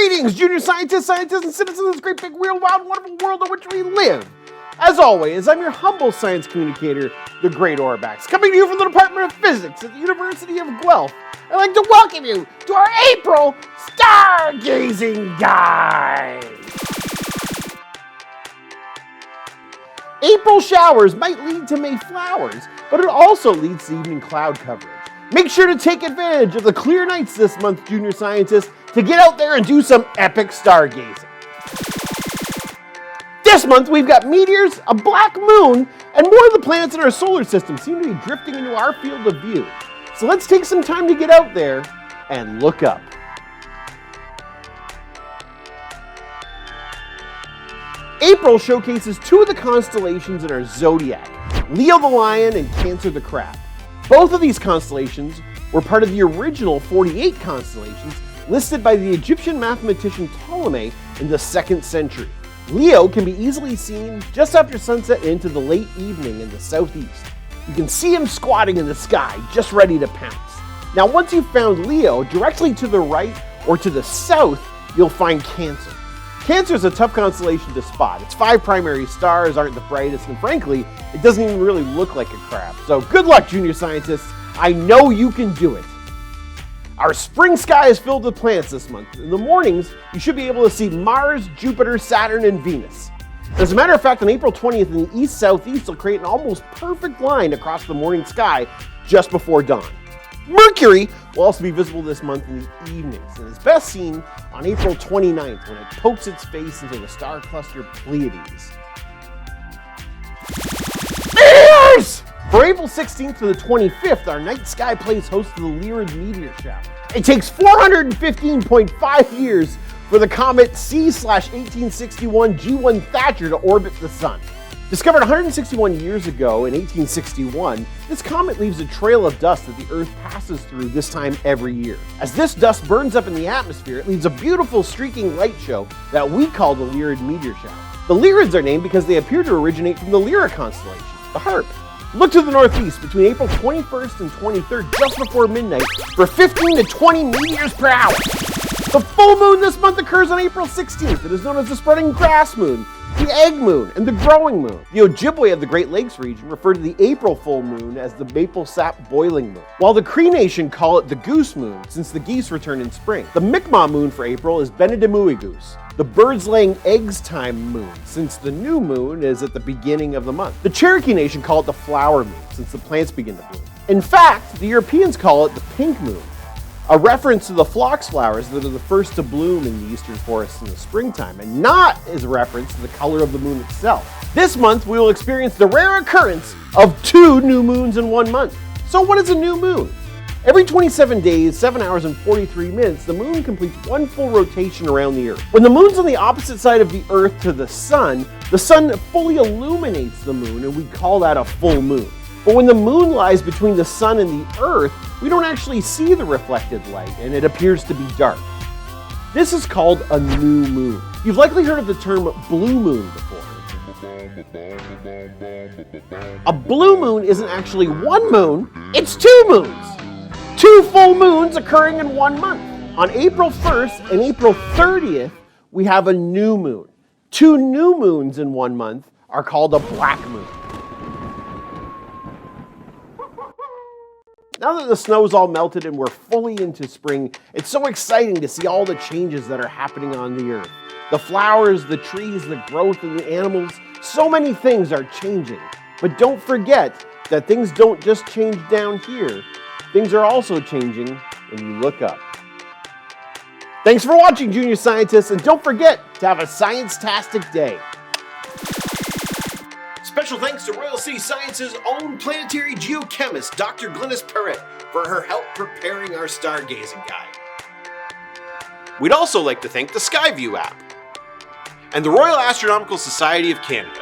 Greetings, junior scientists, and citizens of this great big weird, wild, wonderful world in which we live. As always, I'm your humble science communicator, the Great Orbax, coming to you from the Department of Physics at the University of Guelph. I'd like to welcome you to our April Stargazing Guide. April showers might lead to May flowers, but it also leads to evening cloud coverage. Make sure to take advantage of the clear nights this month, junior scientists, to get out there and do some epic stargazing. This month we've got meteors, a black moon, and more of the planets in our solar system seem to be drifting into our field of view. So let's take some time to get out there and look up. April showcases two of the constellations in our zodiac, Leo the Lion and Cancer the Crab. Both of these constellations were part of the original 48 constellations listed by the Egyptian mathematician Ptolemy in the 2nd century. Leo can be easily seen just after sunset into the late evening in the southeast. You can see him squatting in the sky, just ready to pounce. Now, once you've found Leo, directly to the right or to the south, you'll find Cancer. Cancer is a tough constellation to spot. Its 5 primary stars aren't the brightest, and frankly, it doesn't even really look like a crab. So good luck, junior scientists. I know you can do it. Our spring sky is filled with planets this month. In the mornings, you should be able to see Mars, Jupiter, Saturn, and Venus. As a matter of fact, on April 20th in the east-southeast, will create an almost perfect line across the morning sky just before dawn. Mercury will also be visible this month in the evenings, and is best seen on April 29th when it pokes its face into the star cluster Pleiades. Meteors! For April 16th to the 25th, our night sky plays host to the Lyrid meteor shower. It takes 415.5 years for the comet C/1861 G1 Thatcher to orbit the sun. Discovered 161 years ago in 1861, this comet leaves a trail of dust that the Earth passes through this time every year. As this dust burns up in the atmosphere, it leaves a beautiful streaking light show that we call the Lyrid meteor shower. The Lyrids are named because they appear to originate from the Lyra constellation, the Harp. Look to the northeast between April 21st and 23rd, just before midnight, for 15 to 20 meteors per hour. The full moon this month occurs on April 16th. It is known as the spreading grass moon, the egg moon, and the growing moon. The Ojibwe of the Great Lakes region refer to the April full moon as the maple sap boiling moon, while the Cree Nation call it the goose moon, since the geese return in spring. The Mi'kmaq moon for April is Benedimui goose, the birds laying eggs time moon, since the new moon is at the beginning of the month. The Cherokee Nation call it the flower moon, since the plants begin to bloom. In fact, the Europeans call it the pink moon, a reference to the phlox flowers that are the first to bloom in the eastern forests in the springtime, and not as a reference to the color of the moon itself. This month, we will experience the rare occurrence of 2 new moons in 1 month. So what is a new moon? Every 27 days, 7 hours and 43 minutes, the moon completes 1 full rotation around the Earth. When the moon's on the opposite side of the Earth to the sun fully illuminates the moon, and we call that a full moon. But when the moon lies between the sun and the Earth, we don't actually see the reflected light, and it appears to be dark. This is called a new moon. You've likely heard of the term blue moon before. A blue moon isn't actually 1 moon, it's 2 moons. 2 full moons occurring in 1 month. On April 1st and April 30th, we have a new moon. 2 new moons in 1 month are called a black moon. Now that the snow's all melted and we're fully into spring, it's so exciting to see all the changes that are happening on the Earth. The flowers, the trees, the growth of the animals, so many things are changing. But don't forget that things don't just change down here. Things are also changing when you look up. Thanks for watching, junior scientists, and don't forget to have a science-tastic day. Special thanks to Royal City Science's own planetary geochemist, Dr. Glynis Perrett, for her help preparing our stargazing guide. We'd also like to thank the Skyview app and the Royal Astronomical Society of Canada.